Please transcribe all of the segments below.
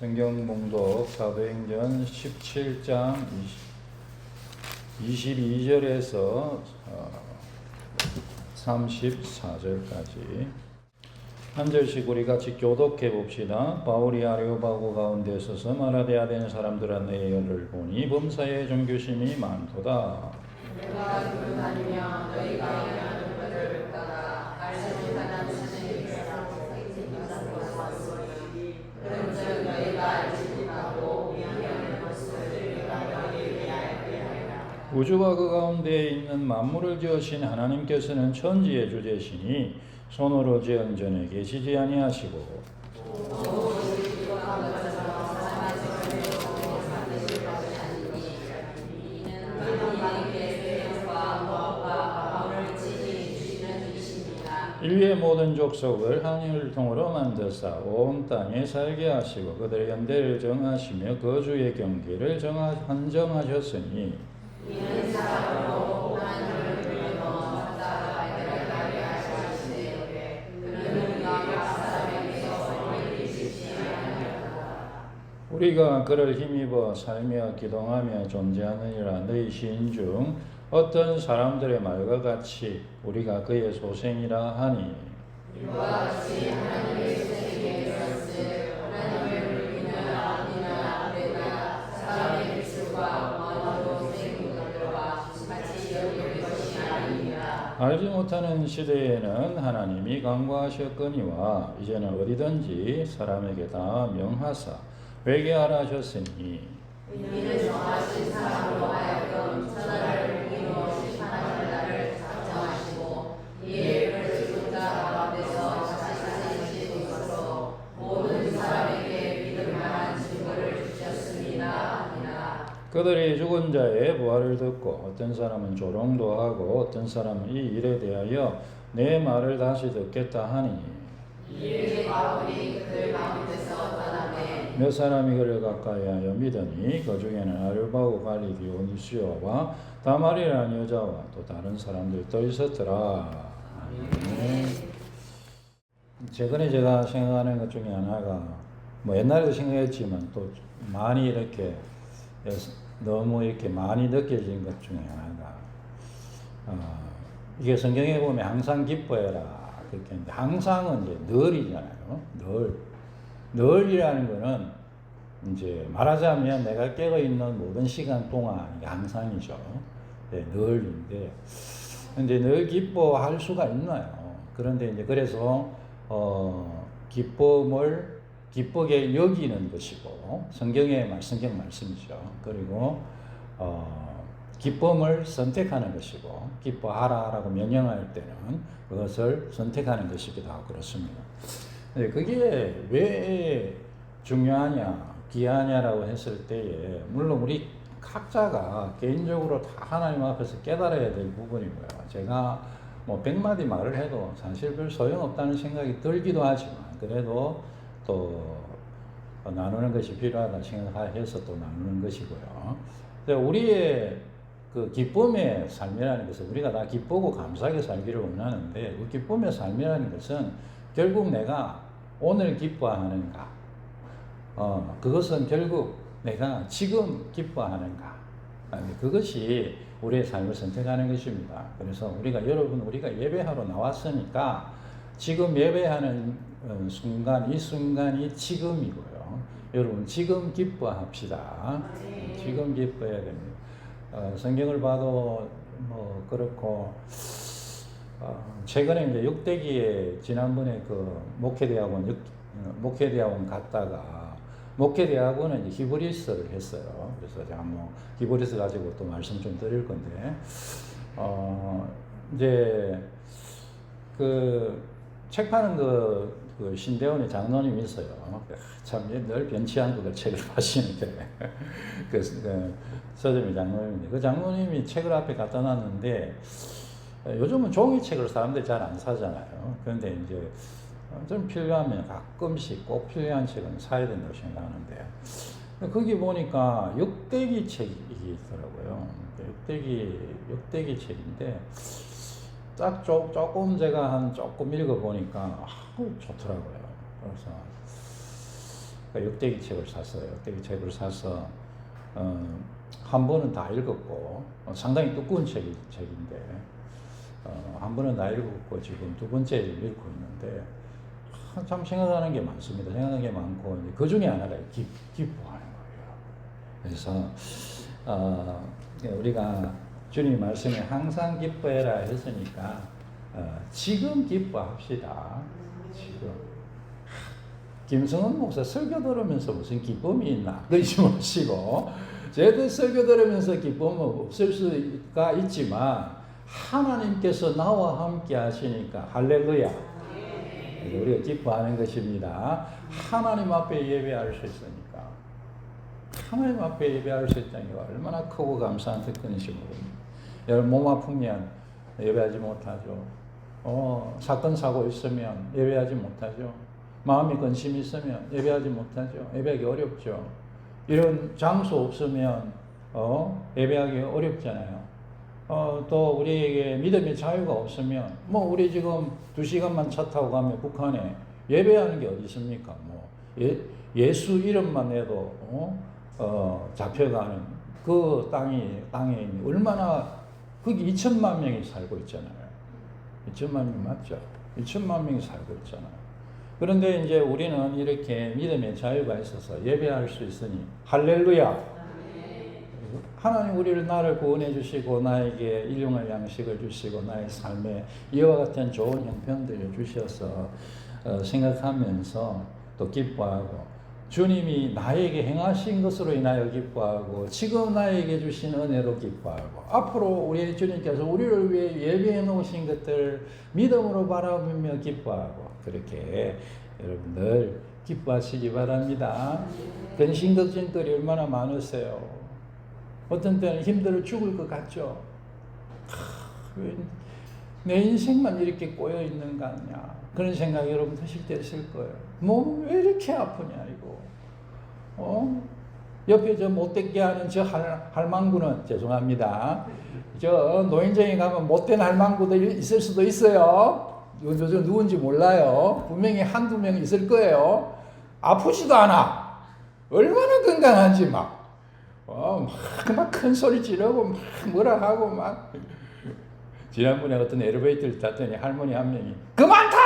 성경 봉독 사도행전 17장 22절에서 34절까지 한 절씩 우리 같이 교독해 봅시다. 바울이 아레오바고 가운데 서서 말하되 아덴 사람들아 너희를 보니 범사에 종교심이 많도다. 내가 길을 다니며 너희가 행하는 것을 따라 알지 못하는 신이 있었으니 그런즉 너희가 알지 못하고 미행하는 것을 내가 너희에게 알게 하리라. 우주와 그 가운데에 있는 만물을 지으신 하나님께서는 천지의 주제시니 손으로 지은 전에 계시지 아니하시고 인류의 모든 족속을 한 혈통으로 만드사 온 땅에 살게 하시고 그들의 연대를 정하시며 거주의 경계를 한정하셨으니 이는 사람으로 오만 혈통을 넘어 잡다가 발견하게 하시되 그는 각 사람에게서 멀리 있지 아니하도다. 우리가 그를 힘입어 살며 기동하며 존재하느니라. 너희 시인 중 어떤 사람들의 말과 같이 우리가 그의 소생이라 하니 이와 같이 하나님의 소생에게 있었을 하나님을 믿는 아니나 내가 사람의 기술과 언어로 생긴 것들과 같이 여길 것이 아니니라. 알지 못하는 시대에는 하나님이 강구하셨거니와 이제는 어디든지 사람에게 다 명하사 회개하라 하셨으니 이는 정하신 사람으로 하여금 천하를 공의로 심판하는 날을 작정하시고 이에 그를 죽은 자 가운데서 다시 살리신 것으로 모든 사람에게 믿을 만한 증거를 주셨음이나 아니라. 그들이 죽은 자의 부활을 듣고 어떤 사람은 조롱도 하고 어떤 사람은 이 일에 대하여 내 말을 다시 듣겠다 하니 이에 바울이 그들 가운데서 떠나매 몇 사람이 그를 가까이하여 믿으니 그 중에는 아르바고 갈리 디오니시오와 다말이라는 여자와 또 다른 사람들도 있었더라. 최근에 제가 생각하는 것 중에 하나가 뭐 옛날에도 생각했지만 또 많이 이렇게 너무 이렇게 많이 느껴진 것 중에 하나가 이게 성경에 보면 항상 기뻐해라 그렇게 했는데 항상은 이제 늘이잖아요. 늘이라는 거는 이제 말하자면 내가 깨어 있는 모든 시간 동안 이게 항상이죠. 네, 늘인데 근데 늘 기뻐할 수가 있나요? 그런데 이제 그래서 기쁨을 기쁘게 여기는 것이고 성경 말씀이죠. 그리고 기쁨을 선택하는 것이고 기뻐하라라고 명령할 때는 그것을 선택하는 것이기도 하고 그렇습니다. 그게 왜 중요하냐, 귀하냐라고 했을 때에 물론 우리 각자가 개인적으로 다 하나님 앞에서 깨달아야 될 부분이고요. 제가 뭐 100마디 말을 해도 사실 별 소용없다는 생각이 들기도 하지만 그래도 또 나누는 것이 필요하다 생각해서 또 나누는 것이고요. 우리의 그 기쁨의 삶이라는 것은 우리가 다 기쁘고 감사하게 살기를 원하는데 그 기쁨의 삶이라는 것은 결국 내가 오늘 기뻐하는가 그것은 결국 내가 지금 기뻐하는가 그것이 우리의 삶을 선택하는 것입니다. 그래서 우리가 예배하러 나왔으니까 지금 예배하는 순간 이 순간이 지금이고요. 여러분 지금 기뻐합시다. 지금 기뻐해야 됩니다. 성경을 봐도 뭐 그렇고 최근에 이제 육대기에 지난번에 그 목회대학원 갔다가 목회대학원은 이제 히브리서를 했어요. 그래서 제가 뭐 히브리서 가지고 또 말씀 좀 드릴 건데 이제 그 책 파는 그 신대원의 장로님이 있어요. 참 늘 변치 않고 그 책을 파시는데 그 서점의 장로님인데 그 장로님이 책을 앞에 갖다 놨는데 요즘은 종이책을 사람들이 잘 안 사잖아요. 그런데 이제 좀 필요하면 가끔씩 꼭 필요한 책은 사야 된다고 생각하는데 거기 보니까 역대기 책이 있더라고요. 역대기 책인데 딱 조금 제가 조금 읽어보니까 좋더라고요. 그래서 역대기 책을 샀어요. 역대기 책을 사서 한 번은 다 읽었고 상당히 두꺼운 책인데 한 번은 다 읽었고 지금 두 번째를 읽고 있는데 참 생각하는 게 많습니다. 생각하는 게 많고 그 중에 하나가 기뻐하는 거예요. 그래서 우리가 주님 말씀에 항상 기뻐해라 했으니까 지금 기뻐합시다. 지금 김성은 목사 설교 들으면서 무슨 기쁨이 있나 그러지 마시고 저희들 설교 들으면서 기쁨은 없을 수가 있지만 하나님께서 나와 함께 하시니까 할렐루야. 우리가 기뻐하는 것입니다. 하나님 앞에 예배할 수 있으니까. 하나님 앞에 예배할 수 있다는 게 얼마나 크고 감사한 특권인지 모릅니다. 여러분 몸 아프면 예배하지 못하죠. 사건 사고 있으면 예배하지 못하죠. 마음이 근심이 있으면 예배하지 못하죠. 예배하기 어렵죠. 이런 장소 없으면 예배하기 어렵잖아요. 또 우리에게 믿음의 자유가 없으면 우리 지금 2시간만 차 타고 가면 북한에 예배하는 게 어디 있습니까? 예수 이름만 해도 잡혀가는 그 땅에 얼마나 거기 2천만 명이 살고 있잖아요. 2천만 명 맞죠? 2천만 명이 살고 있잖아요. 그런데 이제 우리는 이렇게 믿음의 자유가 있어서 예배할 수 있으니 할렐루야. 하나님 나를 구원해 주시고 나에게 일용할 양식을 주시고 나의 삶에 이와 같은 좋은 형편들을 주셔서 생각하면서 또 기뻐하고 주님이 나에게 행하신 것으로 인하여 기뻐하고 지금 나에게 주신 은혜로 기뻐하고 앞으로 우리 주님께서 우리를 위해 예배해 놓으신 것들 믿음으로 바라보며 기뻐하고 그렇게 여러분들 기뻐하시기 바랍니다. 근심걱정들이 얼마나 많으세요. 어떤 때는 힘들어 죽을 것 같죠. 내 인생만 이렇게 꼬여 있는 거 아니야. 그런 생각이 여러분 드실 때 있을 거예요. 몸 왜 이렇게 아프냐 이거. 옆에 저 못되게 하는 저 할망구는 죄송합니다. 저 노인정에 가면 못된 할망구들 있을 수도 있어요. 요즘 누군지 몰라요. 분명히 한두 명 있을 거예요. 아프지도 않아. 얼마나 건강한지 막 큰 소리 지르고 막 뭐라 하고 막. 지난번에 어떤 엘리베이터를 탔더니 할머니 한 명이 그만 타!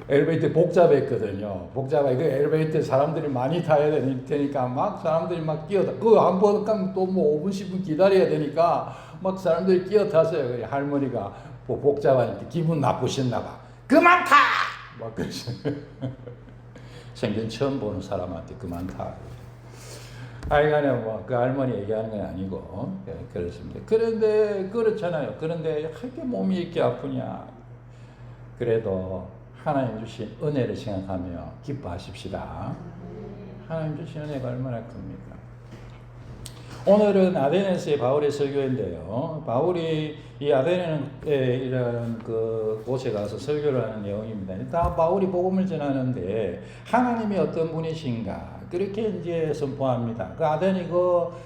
엘리베이터 복잡했거든요. 복잡해. 그 엘리베이터 사람들이 많이 타야 되니까 막 사람들이 막 끼어다. 그거 한 번 가면 또 5분, 10분 기다려야 되니까 막 사람들이 끼어탔어요. 할머니가 복잡하니까 기분 나쁘셨나 봐. 그만 타! 막 그러시네. 생전 처음 보는 사람한테 그만 타. 하여간에 그 할머니 얘기하는 건 아니고 그렇습니다. 그런데 그렇잖아요. 그런데 이렇게 몸이 이렇게 아프냐. 그래도 하나님 주신 은혜를 생각하며 기뻐하십시다. 하나님 주신 은혜가 얼마나 큽니까? 오늘은 아데네스의 바울의 설교인데요. 바울이 이 아데네이라는 그 곳에 가서 설교를 하는 내용입니다. 다 바울이 복음을 전하는데 하나님이 어떤 분이신가 그렇게 이제 선포합니다. 그 아덴이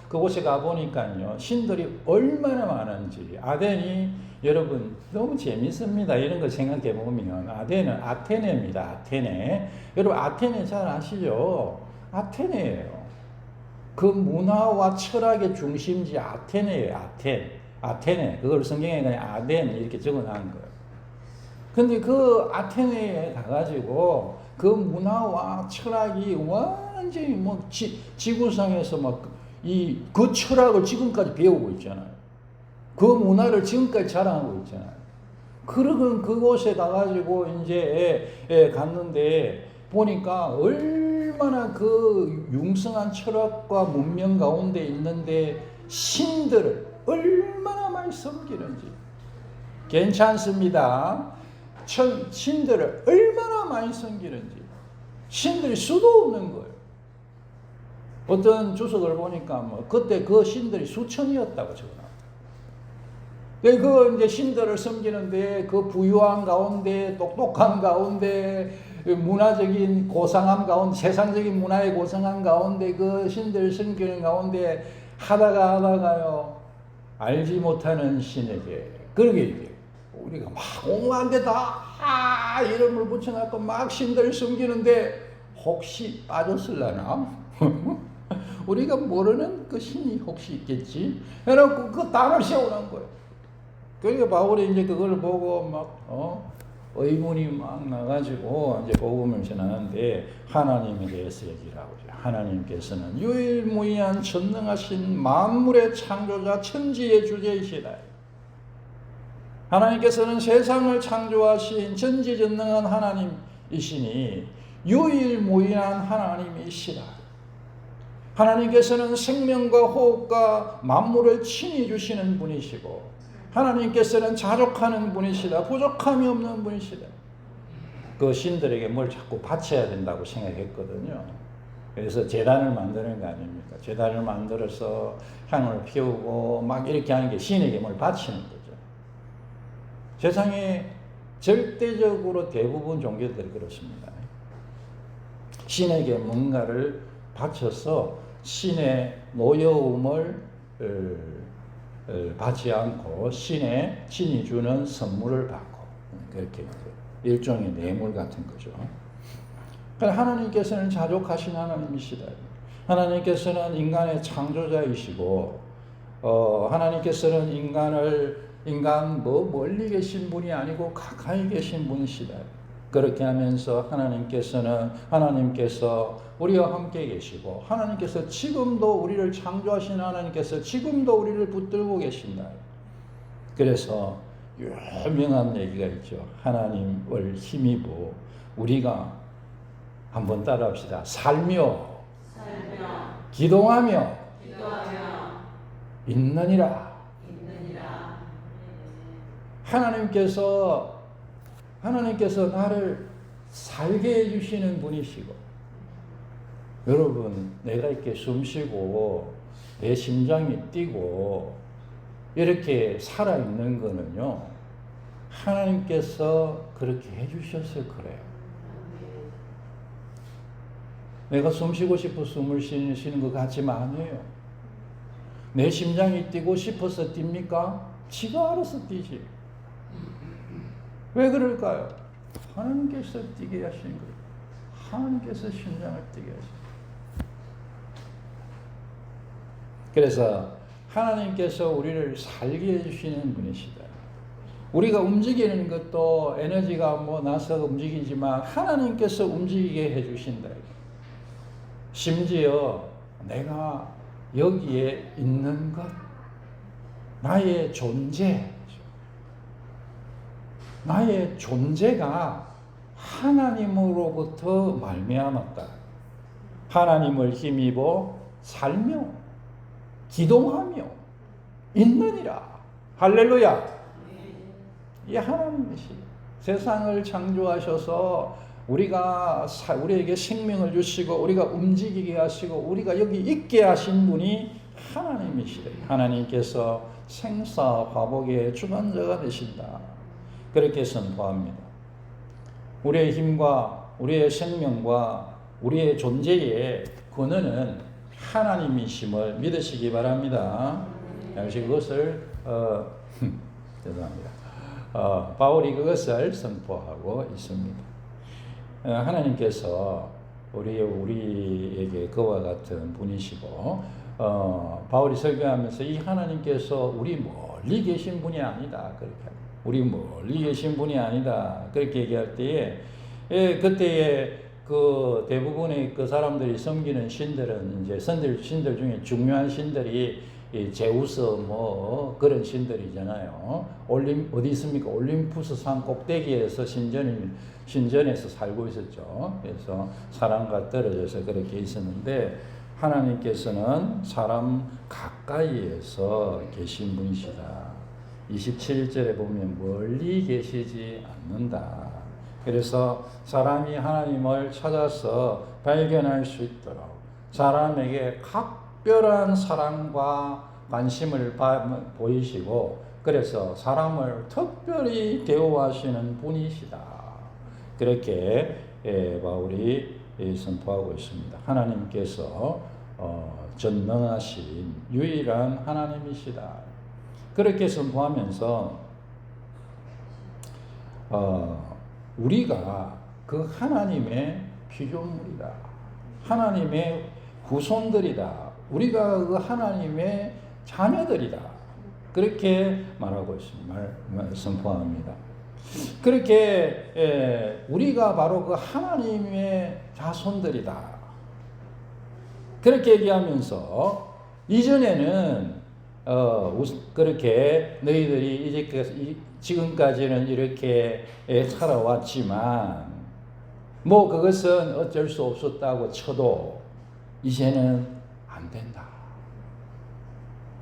그곳에 가 보니까요 신들이 얼마나 많은지 아덴이 여러분 너무 재밌습니다. 이런 걸 생각해 보면 아덴은 아테네입니다. 아테네. 여러분 아테네 잘 아시죠? 아테네예요. 그 문화와 철학의 중심지 아테네예요. 아테네. 그걸 성경에 그냥 아덴 이렇게 적어놓은 거예요. 근데 그 아테네에 가가지고 그 문화와 철학이 완전히 지구상에서 그 철학을 지금까지 배우고 있잖아요. 그 문화를 지금까지 자랑하고 있잖아요. 그러건 그곳에 가가지고 이제 갔는데 보니까 얼마나 그 융성한 철학과 문명 가운데 있는데 신들을 얼마나 많이 섬기는지 괜찮습니다. 신들을 얼마나 많이 섬기는지 신들이 수도 없는 거예요. 어떤 주석을 보니까 그때 그 신들이 수천이었다고 적어놨어요. 그 이제 신들을 섬기는데 그 부유한 가운데 똑똑한 가운데 문화적인 고상함 가운데 세상적인 문화의 고상함 가운데 그 신들을 섬기는 가운데 하다가요 알지 못하는 신에게 그러게 이게 우리가 막 온갖 데다 이름을 붙여놓고 막 신들을 섬기는데 혹시 빠졌을라나? 우리가 모르는 그 신이 혹시 있겠지? 해놓고 그 단을 세우는 거예요. 그러니까 바울이 이제 그걸 보고 막, 의문이 막 나가지고 이제 복음을 전하는데 하나님에 대해서 얘기를 하고 있어요. 하나님께서는 유일무이한 전능하신 만물의 창조자 천지의 주제이시다. 하나님께서는 세상을 창조하신 전지전능한 하나님이시니 유일무이한 하나님이시라. 하나님께서는 생명과 호흡과 만물을 친히 주시는 분이시고 하나님께서는 자족하는 분이시다. 부족함이 없는 분이시다. 그 신들에게 뭘 자꾸 바쳐야 된다고 생각했거든요. 그래서 제단을 만드는 거 아닙니까? 제단을 만들어서 향을 피우고 막 이렇게 하는 게 신에게 뭘 바치는 거죠. 세상에 절대적으로 대부분 종교들이 그렇습니다. 신에게 뭔가를 바쳐서 신의 노여움을 받지 않고 신이 주는 선물을 받고 그렇게 일종의 뇌물 같은 거죠. 하나님께서는 자족하신 하나님이시다. 하나님께서는 인간의 창조자이시고 하나님께서는 인간 멀리 계신 분이 아니고 가까이 계신 분이시다. 그렇게 하면서 하나님께서 우리와 함께 계시고 하나님께서 지금도 우리를 창조하신 하나님께서 지금도 우리를 붙들고 계신다. 그래서 유명한 얘기가 있죠. 하나님을 힘입어 우리가 한번 따라합시다. 살며 기동하며 있느니라. 하나님께서 나를 살게 해주시는 분이시고, 여러분, 내가 이렇게 숨 쉬고, 내 심장이 뛰고, 이렇게 살아있는 거는요, 하나님께서 그렇게 해주셔서 그래요. 내가 숨 쉬고 싶어 숨을 쉬는 것 같지만 아니에요. 내 심장이 뛰고 싶어서 뜁니까? 지가 알아서 뛰지. 왜 그럴까요? 하나님께서 뛰게 하신 거예요. 하나님께서 심장을 뛰게 하신 거예요. 그래서 하나님께서 우리를 살게 해주시는 분이시다. 우리가 움직이는 것도 에너지가 나서 움직이지만 하나님께서 움직이게 해주신다. 심지어 내가 여기에 있는 것, 나의 존재가 하나님으로부터 말미암았다. 하나님을 힘입어 살며 기동하며 있느니라. 할렐루야. 이 하나님이시 세상을 창조하셔서 우리에게 생명을 주시고 우리가 움직이게 하시고 우리가 여기 있게 하신 분이 하나님이시래. 하나님께서 생사화복의 주관자가 되신다. 그렇게 선포합니다. 우리의 힘과 우리의 생명과 우리의 존재의 근원은 하나님이심을 믿으시기 바랍니다. 역시 그것을 죄송합니다. 바울이 그것을 선포하고 있습니다. 하나님께서 우리에게 그와 같은 분이시고 바울이 설교하면서 이 하나님께서 우리 멀리 계신 분이 아니다. 그렇게 우리 멀리 계신 분이 아니다. 그렇게 얘기할 때에 그때에 그 대부분의 그 사람들이 섬기는 신들은 이제 신들 중에 중요한 신들이 제우스 그런 신들이잖아요. 어디 있습니까? 올림푸스 산 꼭대기에서 신전에서 살고 있었죠. 그래서 사람과 떨어져서 그렇게 있었는데 하나님께서는 사람 가까이에서 계신 분이시다. 27절에 보면 멀리 계시지 않는다. 그래서 사람이 하나님을 찾아서 발견할 수 있도록 사람에게 각별한 사랑과 관심을 보이시고 그래서 사람을 특별히 대우하시는 분이시다. 그렇게 바울이 선포하고 있습니다. 하나님께서 전능하신 유일한 하나님이시다. 그렇게 선포하면서 우리가 그 하나님의 피조물이다. 하나님의 후손들이다. 우리가 그 하나님의 자녀들이다. 그렇게 말하고 있습니다. 선포합니다. 그렇게 우리가 바로 그 하나님의 자손들이다. 그렇게 얘기하면서 이전에는 그렇게 너희들이 지금까지는 이렇게 살아왔지만 뭐 그것은 어쩔 수 없었다고 쳐도 이제는 안 된다.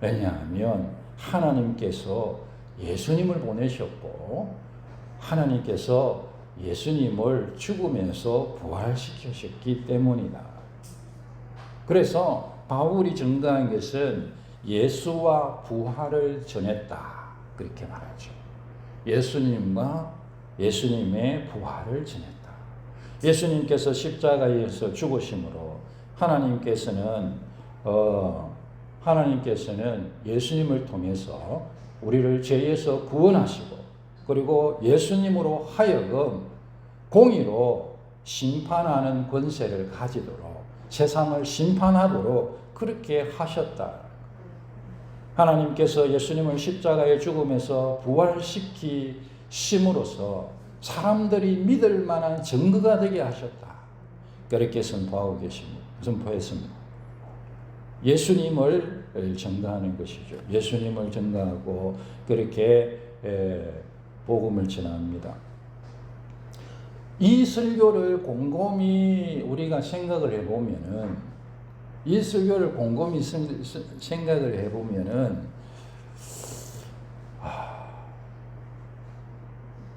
왜냐하면 하나님께서 예수님을 보내셨고 하나님께서 예수님을 죽으면서 부활시키셨기 때문이다. 그래서 바울이 증거한 것은 예수와 부활을 전했다. 그렇게 말하죠. 예수님과 예수님의 부활을 전했다. 예수님께서 십자가에서 죽으심으로 하나님께서는 예수님을 통해서 우리를 죄에서 구원하시고 그리고 예수님으로 하여금 공의로 심판하는 권세를 가지도록 세상을 심판하도록 그렇게 하셨다. 하나님께서 예수님을 십자가의 죽음에서 부활시키심으로써 사람들이 믿을 만한 증거가 되게 하셨다. 그렇게 선포했습니다. 예수님을 증거하는 것이죠. 예수님을 증거하고 그렇게 복음을 전합니다. 이 설교를 곰곰이 우리가 생각을 해보면은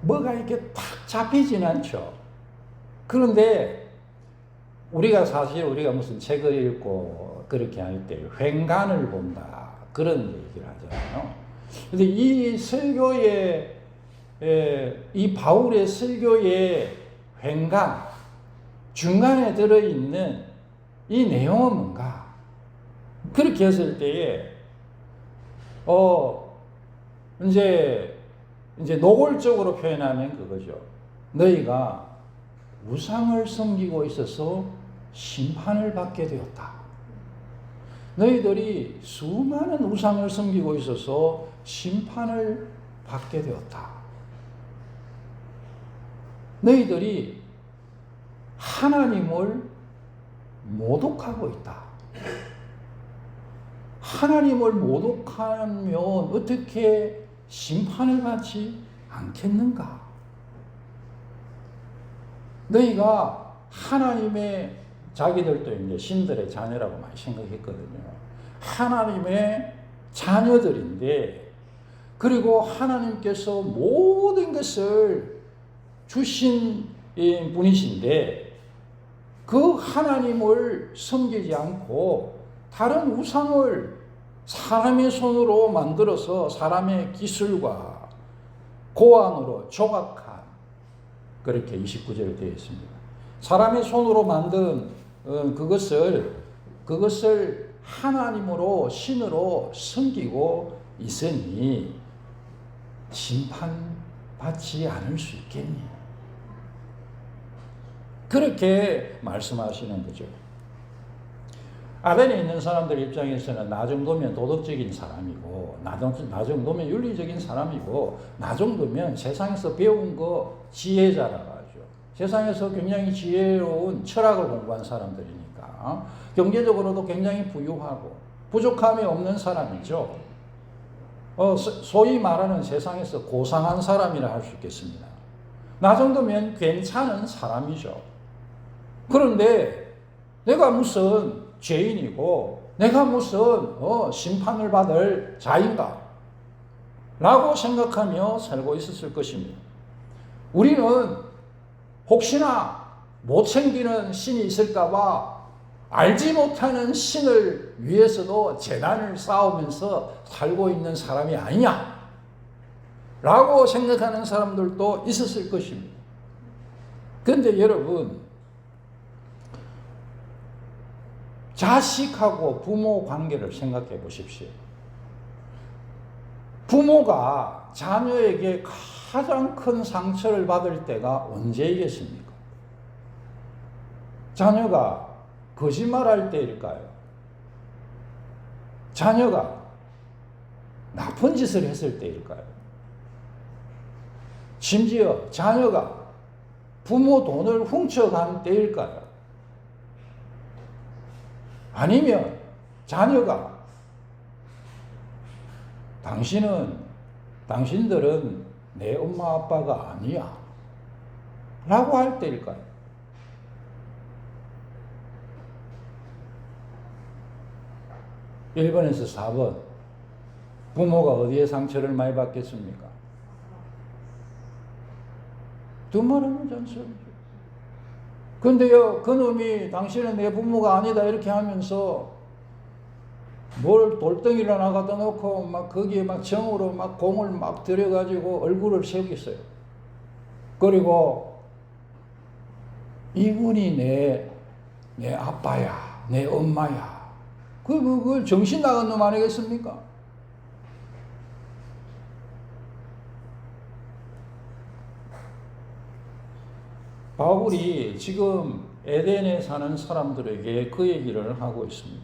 뭐가 이렇게 탁 잡히진 않죠. 그런데 우리가 무슨 책을 읽고 그렇게 할 때 횡간을 본다 그런 얘기를 하잖아요. 근데 이 바울의 설교의 횡간 중간에 들어있는 이 내용은 뭔가? 그렇게 했을 때에 이제 노골적으로 표현하면 그거죠. 너희가 우상을 섬기고 있어서 심판을 받게 되었다. 너희들이 수많은 우상을 섬기고 있어서 심판을 받게 되었다. 너희들이 하나님을 모독하고 있다. 하나님을 모독하면 어떻게 심판을 받지 않겠는가? 너희가 하나님의 자기들도 이제 신들의 자녀라고 많이 생각했거든요. 하나님의 자녀들인데 그리고 하나님께서 모든 것을 주신 분이신데 그 하나님을 섬기지 않고 다른 우상을 사람의 손으로 만들어서 사람의 기술과 고안으로 조각한 그렇게 29절에 되어 있습니다. 사람의 손으로 만든 그것을 하나님으로 신으로 섬기고 있으니 심판받지 않을 수 있겠니? 그렇게 말씀하시는 거죠. 아덴에 있는 사람들 입장에서는 나 정도면 도덕적인 사람이고 나 정도면 윤리적인 사람이고 나 정도면 세상에서 배운 거 지혜자라고 하죠. 세상에서 굉장히 지혜로운 철학을 공부한 사람들이니까 경제적으로도 굉장히 부유하고 부족함이 없는 사람이죠. 소위 말하는 세상에서 고상한 사람이라 할 수 있겠습니다. 나 정도면 괜찮은 사람이죠. 그런데 내가 무슨 죄인이고 내가 무슨 심판을 받을 자인가 라고 생각하며 살고 있었을 것입니다. 우리는 혹시나 못 챙기는 신이 있을까 봐 알지 못하는 신을 위해서도 재난을 쌓으면서 살고 있는 사람이 아니냐 라고 생각하는 사람들도 있었을 것입니다. 그런데 여러분, 자식하고 부모 관계를 생각해 보십시오. 부모가 자녀에게 가장 큰 상처를 받을 때가 언제이겠습니까? 자녀가 거짓말할 때일까요? 자녀가 나쁜 짓을 했을 때일까요? 심지어 자녀가 부모 돈을 훔쳐간 때일까요? 아니면 자녀가 당신들은 내 엄마 아빠가 아니야 라고 할 때일까요? (1번에서) (4번) 부모가 어디에 상처를 많이 받겠습니까? 두말하면 잔소리죠. 근데요, 그놈이 당신은 내 부모가 아니다 이렇게 하면서 뭘 돌덩이를 하나 갖다 놓고 막 거기에 막 정으로 막 공을 막 들여가지고 얼굴을 새기겠어요. 그리고 이분이 내 아빠야, 내 엄마야. 그걸 정신 나간 놈 아니겠습니까? 바울이 지금 에덴에 사는 사람들에게 그 얘기를 하고 있습니다.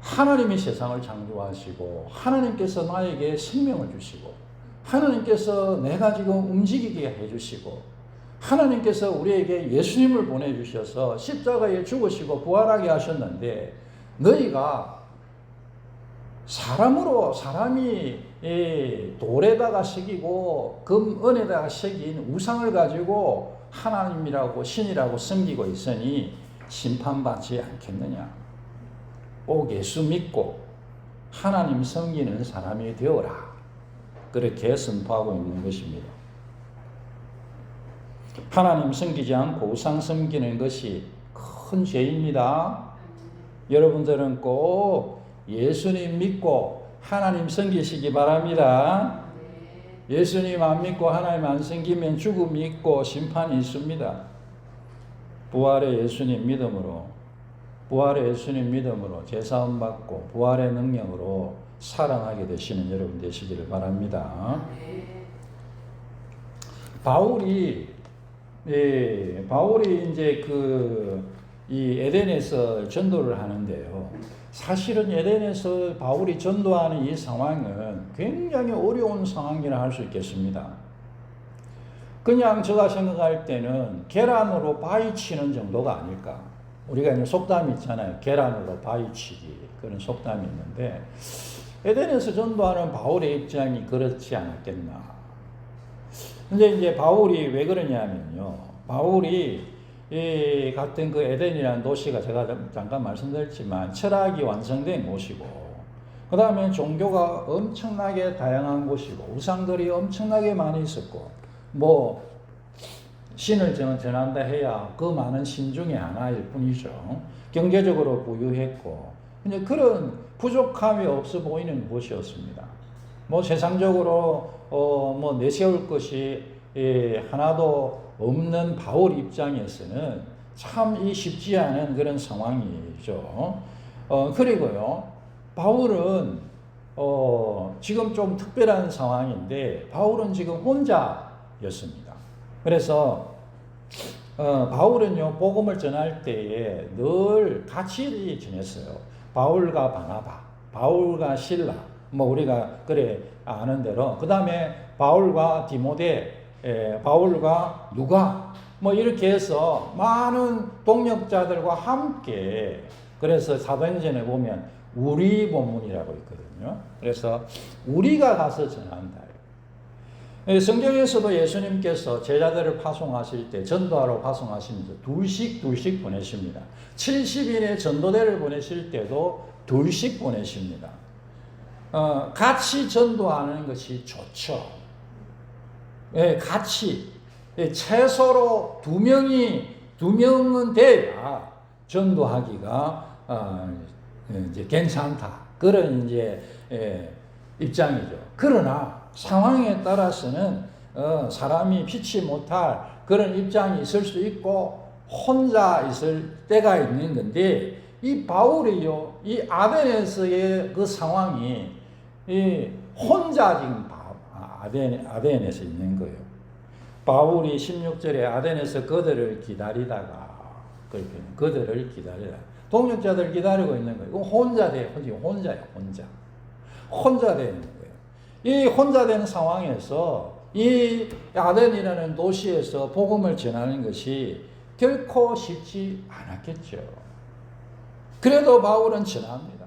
하나님이 세상을 창조하시고 하나님께서 나에게 생명을 주시고 하나님께서 내가 지금 움직이게 해주시고 하나님께서 우리에게 예수님을 보내주셔서 십자가에 죽으시고 부활하게 하셨는데 너희가 사람이 돌에다가 새기고 금은에다가 새긴 우상을 가지고 하나님이라고 신이라고 섬기고 있으니 심판받지 않겠느냐. 꼭 예수 믿고 하나님 섬기는 사람이 되어라. 그렇게 선포하고 있는 것입니다. 하나님 섬기지 않고 우상 섬기는 것이 큰 죄입니다. 여러분들은 꼭 예수님 믿고 하나님 섬기시기 바랍니다. 예수님 안 믿고 하나님 안 섬기면 죽음이 있고 심판이 있습니다. 부활의 예수님 믿음으로 제사함 받고 부활의 능력으로 사랑하게 되시는 여러분 되시기를 바랍니다. 바울이 이제 이 에덴에서 전도를 하는데요. 사실은 에덴에서 바울이 전도하는 이 상황은 굉장히 어려운 상황이라 할 수 있겠습니다. 그냥 제가 생각할 때는 계란으로 바위치는 정도가 아닐까. 우리가 이제 속담이 있잖아요. 계란으로 바위치기. 그런 속담이 있는데 에덴에서 전도하는 바울의 입장이 그렇지 않았겠나. 근데 이제 바울이 왜 그러냐면요. 바울이 같은 그 에덴이라는 도시가 제가 잠깐 말씀드렸지만 철학이 완성된 곳이고 그 다음에 종교가 엄청나게 다양한 곳이고 우상들이 엄청나게 많이 있었고 뭐 신을 전한다 해야 그 많은 신 중에 하나일 뿐이죠. 경제적으로 부유했고 근데 그런 부족함이 없어 보이는 곳이었습니다. 뭐 세상적으로 뭐 내세울 것이 하나도 없는 바울 입장에서는 참 쉽지 않은 그런 상황이죠. 그리고요, 바울은 지금 좀 특별한 상황인데 바울은 지금 혼자였습니다. 그래서 바울은요 복음을 전할 때에 늘 같이 지냈어요. 바울과 바나바, 바울과 실라, 뭐 우리가 그래 아는 대로 그 다음에 바울과 디모데, 바울과 누가 뭐 이렇게 해서 많은 동역자들과 함께 그래서 사도행전에 보면 우리 본문이라고 있거든요. 그래서 우리가 가서 전한다. 성경에서도 예수님께서 제자들을 파송하실 때 전도하러 파송하시면서 둘씩 보내십니다. 70인의 전도대를 보내실 때도 둘씩 보내십니다. 같이 전도하는 것이 좋죠. 같이 최소로 두 명은 돼야 전도하기가 이제 괜찮다. 그런 이제 입장이죠. 그러나 상황에 따라서는 사람이 피치 못할 그런 입장이 있을 수 있고 혼자 있을 때가 있는 건데 이 바울이요, 이 아덴에서의 그 상황이 혼자 지금 아덴에서 있는 거예요. 바울이 16절에 아덴에서 그들을 기다리다가 그렇게 그들을 기다리다. 동역자들 기다리고 있는 거예요. 혼자 돼. 혼자야. 혼자 되는 거예요. 이 혼자 된 상황에서 이 아덴이라는 도시에서 복음을 전하는 것이 결코 쉽지 않았겠죠. 그래도 바울은 전합니다.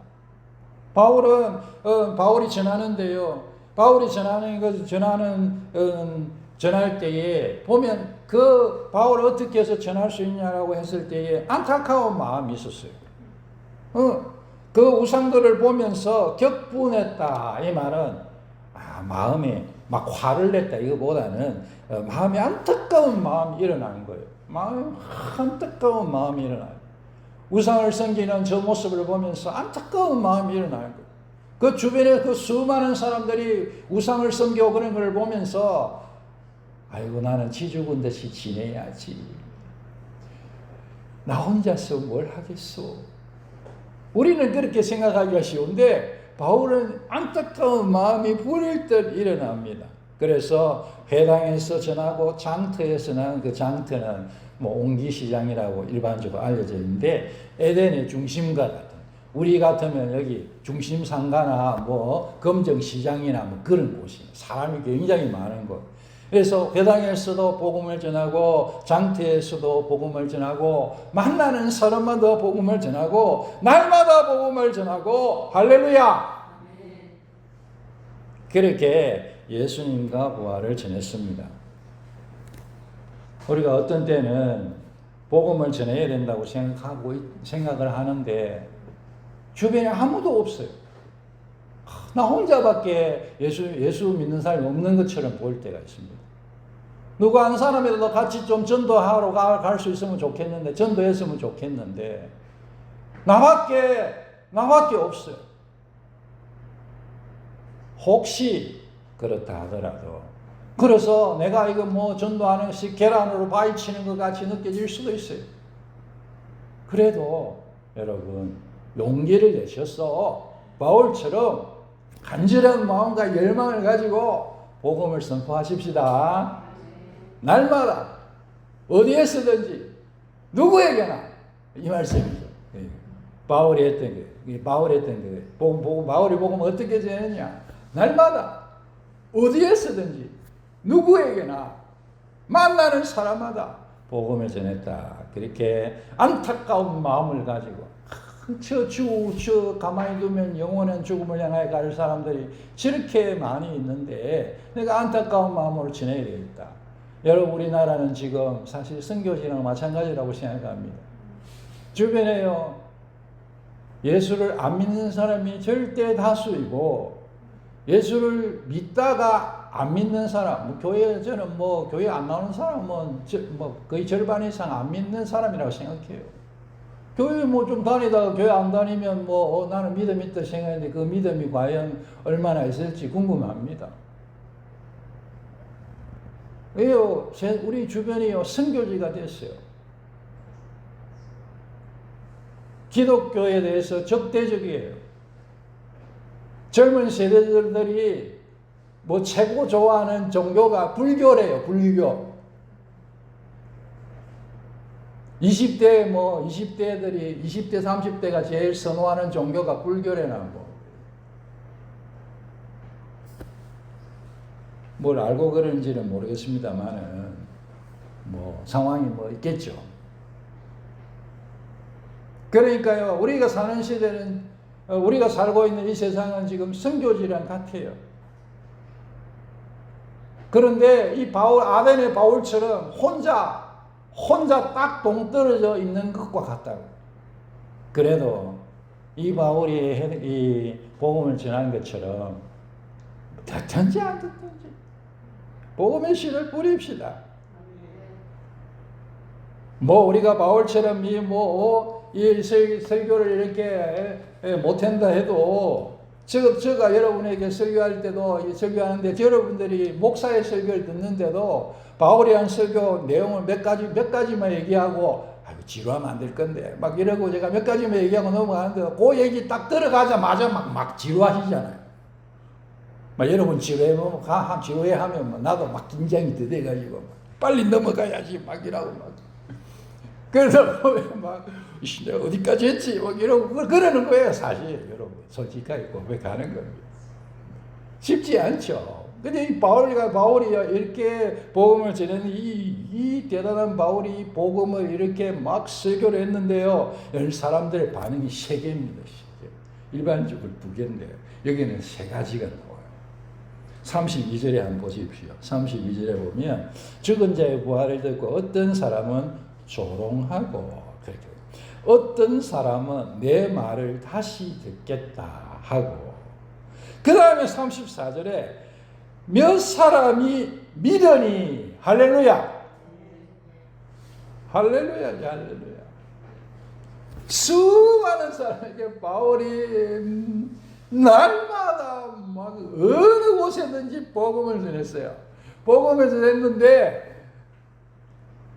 바울이 전하는데요. 바울이 전할 때에 보면 그 바울을 어떻게 해서 전할 수 있냐라고 했을 때에 안타까운 마음이 있었어요. 그 우상들을 보면서 격분했다. 이 말은 마음에 막 화를 냈다. 이거보다는 마음에 안타까운 마음이 일어나는 거예요. 안타까운 마음이 일어나요. 우상을 섬기는 저 모습을 보면서 안타까운 마음이 일어나는 거예요. 그 주변에 그 수많은 사람들이 우상을 섬기고 그런 걸 보면서 아이고 나는 지죽은 듯이 지내야지. 나 혼자서 뭘 하겠소. 우리는 그렇게 생각하기가 쉬운데 바울은 안타까운 마음이 부릴 듯 일어납니다. 그래서 회당에서 전하고 장터에서 전하는 그 장터는 옹기시장이라고 일반적으로 알려져 있는데 에덴의 중심과 같은 우리 같으면 여기 중심상가나 검정시장이나 그런 곳이 사람이 굉장히 많은 곳. 그래서 회당에서도 복음을 전하고 장터에서도 복음을 전하고 만나는 사람마다 복음을 전하고 날마다 복음을 전하고 할렐루야. 그렇게 예수님과 부활을 전했습니다. 우리가 어떤 때는 복음을 전해야 된다고 생각을 하는데 주변에 아무도 없어요. 나 혼자밖에 예수 믿는 사람이 없는 것처럼 보일 때가 있습니다. 누구 한 사람이라도 같이 좀 전도하러 갈 수 있으면 좋겠는데, 전도했으면 좋겠는데, 나밖에 없어요. 혹시 그렇다 하더라도, 그래서 내가 이거 전도하는 것이 계란으로 바위치는 것 같이 느껴질 수도 있어요. 그래도 여러분, 용기를 내셔서 바울처럼 간절한 마음과 열망을 가지고 복음을 선포하십시다. 날마다 어디에서든지 누구에게나 이 말씀이죠. 바울이 했던 게 바울이 복음 어떻게 전했냐? 날마다 어디에서든지 누구에게나 만나는 사람마다 복음을 전했다. 그렇게 안타까운 마음을 가지고 저 가만히 두면 영원한 죽음을 향해 갈 사람들이 저렇게 많이 있는데 내가 안타까운 마음으로 지내야 되겠다. 여러분 우리나라는 지금 사실 선교지랑 마찬가지라고 생각합니다. 주변에요 예수를 안 믿는 사람이 절대 다수이고 예수를 믿다가 안 믿는 사람, 저는 교회 안 나오는 사람은 거의 절반 이상 안 믿는 사람이라고 생각해요. 교회 좀 다니다가 교회 안 다니면 나는 믿음 있다 생각했는데 그 믿음이 과연 얼마나 있을지 궁금합니다. 왜요? 우리 주변이요 선교지가 됐어요. 기독교에 대해서 적대적이에요. 젊은 세대들이 최고 좋아하는 종교가 불교래요. 불교. 20대 30대가 제일 선호하는 종교가 불교래나 뭘 알고 그러는지는 모르겠습니다만은 상황이 있겠죠. 그러니까요, 우리가 사는 시대는 우리가 살고 있는 이 세상은 지금 선교지랑 같아요. 그런데 이 아덴의 바울처럼 혼자 딱 동떨어져 있는 것과 같다고. 그래도 이 바울이 이 복음을 전한 것처럼 듣든지 안 듣든지 복음의 씨를 뿌립시다. 우리가 바울처럼 이 설교를 이렇게 못한다 해도 제가 여러분에게 설교할 때도 설교하는데 여러분들이 목사의 설교를 듣는데도 바울이 한 설교 내용을 몇 가지만 얘기하고 지루하면 안 될 건데 이러고 제가 몇 가지만 얘기하고 넘어가는데 그 얘기 딱 들어가자마자 막 지루하시잖아요. 여러분 지루해 하면 나도 긴장이 더 돼가지고 빨리 넘어가야지 막 이러고 막. 그래서 보면 막 내가 어디까지 했지 막 이러고 그러는 거예요. 사실 여러분 솔직하게 고백하는 겁니다. 쉽지 않죠. 근데 이 바울이 이렇게 복음을 전하는 이 대단한 바울이 복음을 이렇게 막 설교를 했는데요. 사람들의 반응이 3개입니다. 일반적으로 2개인데요. 여기는 3가지가 나와요. 32절에 한번 보십시오. 32절에 보면 죽은 자의 부활을 듣고 어떤 사람은 조롱하고 그렇게 어떤 사람은 내 말을 다시 듣겠다 하고 그 다음에 34절에 몇 사람이 믿으니 할렐루야 할렐루야 할렐루야 수많은 사람에게 바울이 날마다 막 어느 곳에든지 복음을 전했어요. 복음을 전했는데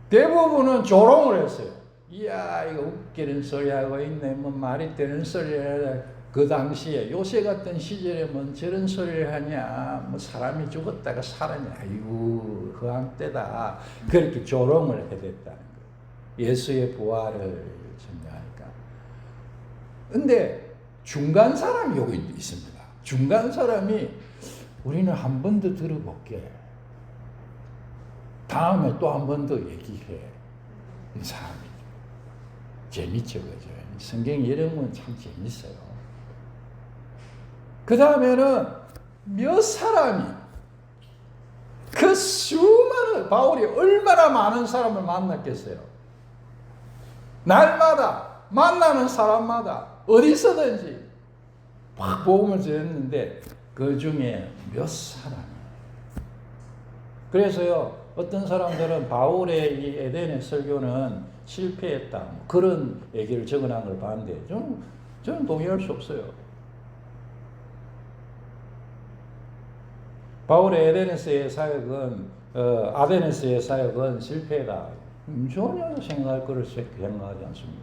대부분은 조롱을 했어요. 이야 이거 웃기는 소리 하고 있네 뭐 말이 되는 소리를 그 당시에 요새 같은 시절에 뭐 저런 소리를 하냐 뭐 사람이 죽었다가 살았냐 아이고 허황 때다 그렇게 조롱을 해댔다는 거예요. 예수의 부활을 전하니까. 근데 중간 사람이 여기 있습니다. 중간 사람이 우리는 한 번 더 들어볼게. 다음에 또 한 번 더 얘기해. 이 사람이죠. 재밌죠, 그죠? 성경 이런 건 참 재밌어요. 그 다음에는 몇 사람이 그 수많은 바울이 얼마나 많은 사람을 만났겠어요. 날마다 만나는 사람마다 어디서든지 막 복음을 전했는데 그 중에 몇 사람이 그래서요 어떤 사람들은 바울의 이 에덴의 설교는 실패했다 그런 얘기를 적어놓은 걸 봤는데 저는 동의할 수 없어요. 바울의 에덴에서의 사역은 아데네스의 사역은 실패다. 전혀 생각할 거를 생각하지 않습니다.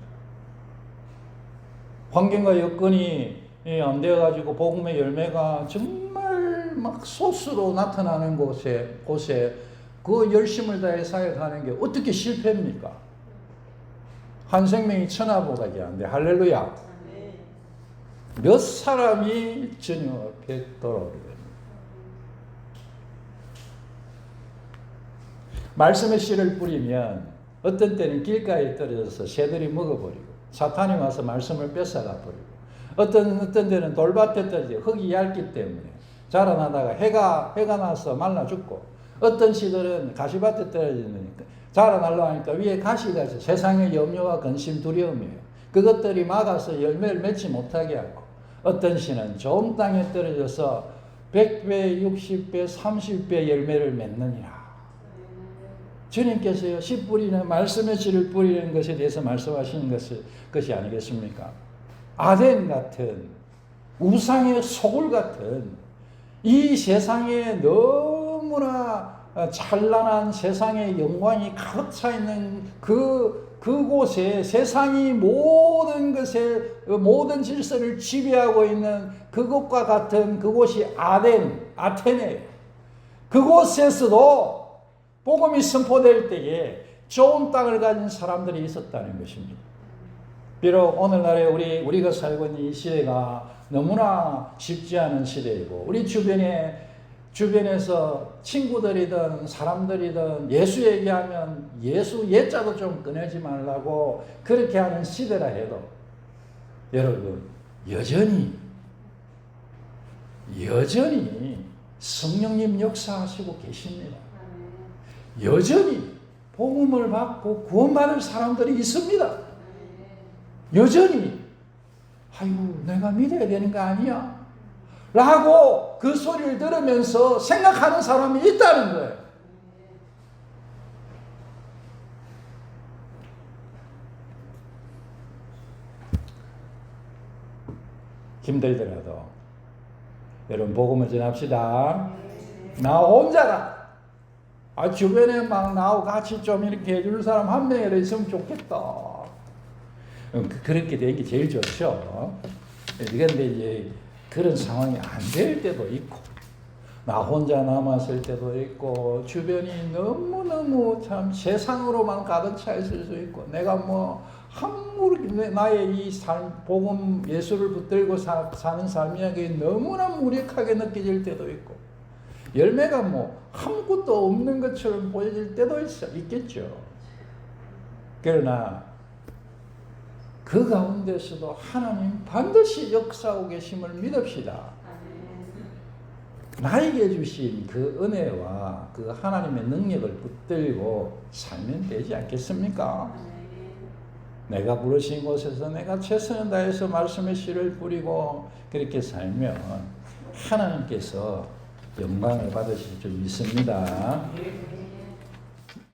환경과 여건이 안 되어가지고 복음의 열매가 정말 막 소수로 나타나는 곳에 그 열심을 다해 사역하는 게 어떻게 실패입니까? 한 생명이 천하보다기 한데 할렐루야. 몇 사람이 전혀 앞에 돌아오게 됩니다. 말씀의 씨를 뿌리면 어떤 때는 길가에 떨어져서 새들이 먹어버리고 사탄이 와서 말씀을 뺏어가 버리고 어떤 데는 돌밭에 떨어져 흙이 얇기 때문에 자라나다가 해가 나서 말라 죽고 어떤 씨들은 가시밭에 떨어지니까 자라나려 하니까 위에 가시가 있어. 세상의 염려와 근심 두려움이에요. 그것들이 막아서 열매를 맺지 못하게 하고 어떤 씨는 좋은 땅에 떨어져서 100배, 60배, 30배 열매를 맺느니라. 주님께서요, 씨 뿌리는 말씀의 씨를 뿌리는 것에 대해서 말씀하시는 것이 아니겠습니까? 아덴 같은 우상의 소굴 같은 이 세상에 너무나 찬란한 세상의 영광이 가득 차 있는 그곳에 세상이 모든 모든 질서를 지배하고 있는 그곳과 같은 그곳이 아테네예요. 그곳에서도 복음이 선포될 때에 좋은 땅을 가진 사람들이 있었다는 것입니다. 비록 오늘날에 우리가 살고 있는 이 시대가 너무나 쉽지 않은 시대이고 우리 주변에서 친구들이든 사람들이든 예수 얘기하면 예수 예자도 좀 꺼내지 말라고 그렇게 하는 시대라 해도 여러분 여전히 성령님 역사하시고 계십니다. 여전히 복음을 받고 구원받을 사람들이 있습니다. 여전히 아이고 내가 믿어야 되는 거 아니야? 라고 그 소리를 들으면서 생각하는 사람이 있다는 거예요. 힘들더라도 여러분 복음을 전합시다. 나 혼자라. 주변에 막 나하고 같이 좀 이렇게 해줄 사람 한 명이라도 있으면 좋겠다. 그렇게 되는 게 제일 좋죠. 그런데 이제 그런 상황이 안 될 때도 있고, 나 혼자 남았을 때도 있고 주변이 너무너무 참 세상으로만 가득 차 있을 수 있고 내가 뭐 아무리 나의 이 삶, 복음 예수를 붙들고 사는 삶이 너무나 무력하게 느껴질 때도 있고 열매가 뭐 아무것도 없는 것처럼 보여질 때도 있겠죠. 그러나 그 가운데서도 하나님 반드시 역사하고 계심을 믿읍시다. 나에게 주신 그 은혜와 그 하나님의 능력을 붙들고 살면 되지 않겠습니까? 내가 부르신 곳에서 내가 최선을 다해서 말씀의 씨를 뿌리고 그렇게 살면 하나님께서 영광을 받으실 줄 믿습니다.